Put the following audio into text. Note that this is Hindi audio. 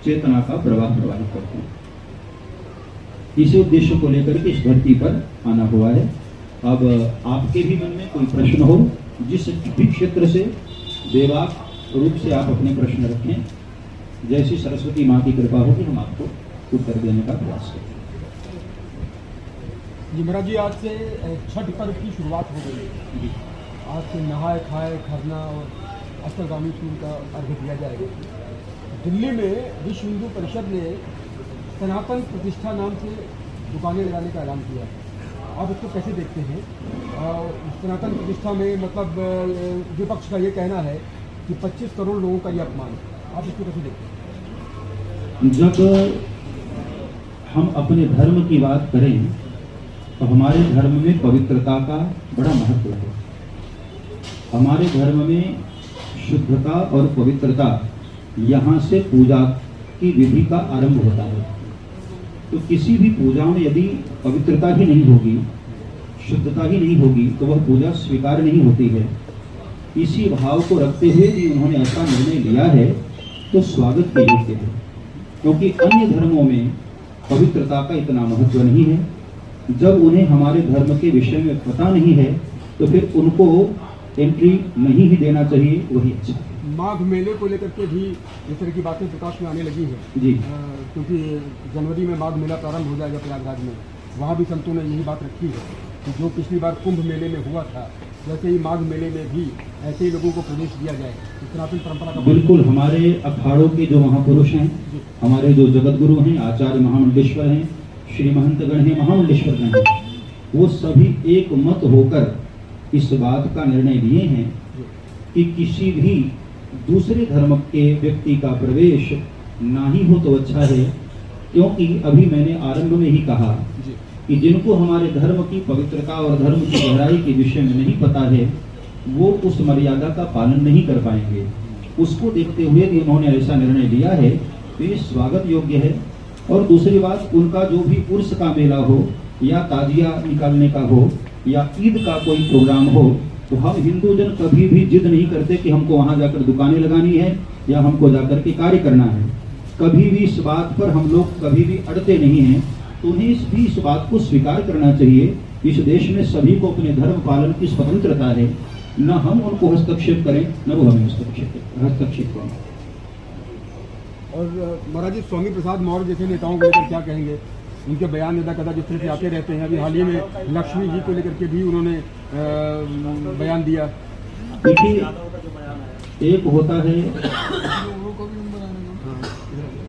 चेतना का प्रवाह प्रवाहित करते हैं। इसी उद्देश्य को लेकर के इस धरती पर आना हुआ है। अब आपके भी मन में कोई प्रश्न हो, जिस भी क्षेत्र से देवाक रूप से आप अपने प्रश्न रखें, जैसी सरस्वती माँ की कृपा होगी हम आपको उत्तर देने का प्रयास करें। जी महाराज जी, आज से छठ पर्व की शुरुआत हो गई है। आज से नहाए खाए खरना और अस्त्रगामी सूर्य का अर्घ्य दिया जाएगा। दिल्ली में विश्व हिंदू परिषद ने सनातन प्रतिष्ठा नाम से दुकानें लगाने का ऐलान किया। आप इसको कैसे देखते हैं? सनातन प्रतिष्ठा में मतलब विपक्ष का ये कहना है कि 25 करोड़ लोगों का ये अपमान है। आप इसको कैसे देखते हैं? जब हम अपने धर्म की बात करें तो हमारे धर्म में पवित्रता का बड़ा महत्व है। हमारे धर्म में शुद्धता और पवित्रता, यहाँ से पूजा की विधि का आरंभ होता है। तो किसी भी पूजा में यदि पवित्रता ही नहीं होगी, शुद्धता ही नहीं होगी, तो वह पूजा स्वीकार नहीं होती है। इसी भाव को रखते हुए कि उन्होंने ऐसा निर्णय लिया है तो स्वागत के योग्य है, क्योंकि अन्य धर्मों में पवित्रता का इतना महत्व नहीं है। जब उन्हें हमारे धर्म के विषय में पता नहीं है तो फिर उनको एंट्री नहीं ही देना चाहिए, वही अच्छा है। माघ मेले को लेकर के भी इस तरह की बातें प्रकाश में आने लगी है जी, क्योंकि जनवरी में माघ मेला प्रारंभ हो जाएगा प्रयागराज में। वहाँ भी संतों ने यही बात रखी है कि जो पिछली बार कुंभ मेले में हुआ था, वैसे ही माघ मेले में भी ऐसे ही लोगों को प्रवेश दिया जाए। सनातन परंपरा का बिल्कुल। हमारे अखाड़ों के जो महापुरुष हैं, हमारे जो जगत गुरु हैं, आचार्य महामंडलेश्वर हैं, श्री महंतगण हैं, महामंडलेश्वर हैं, वो सभी एक मत होकर इस बात का निर्णय लिए हैं कि किसी भी दूसरे धर्म के व्यक्ति का प्रवेश ना ही हो तो अच्छा है। क्योंकि अभी मैंने आरंभ में ही कहा कि जिनको हमारे धर्म की पवित्रता और धर्म की गहराई के विषय में नहीं पता है, वो उस मर्यादा का पालन नहीं कर पाएंगे। उसको देखते हुए उन्होंने ऐसा निर्णय लिया है तो ये स्वागत योग्य है। और दूसरी बात, उनका जो भी उर्स का मेला हो या ताजिया निकालने का हो या ईद का कोई प्रोग्राम हो, तो हम हिंदू जन कभी भी जिद नहीं करते कि हमको वहां जाकर दुकानें लगानी है या हमको जाकर के कार्य करना है। कभी भी इस बात पर हम लोग कभी भी अड़ते नहीं हैं। तो उन्हें इस बात को स्वीकार करना चाहिए। इस देश में सभी को अपने धर्म पालन की स्वतंत्रता है, न हम उनको हस्तक्षेप करें न वो हमें हस्तक्षेप करें। और महाराज जी, स्वामी प्रसाद मौर्य जैसे नेताओं को लेकर क्या कहेंगे? उनके बयान यदा कदा जिस तरह से आते रहते हैं। अभी हाल ही में लक्ष्मी जी को लेकर के भी उन्होंने बयान दिया। देखिए, एक होता है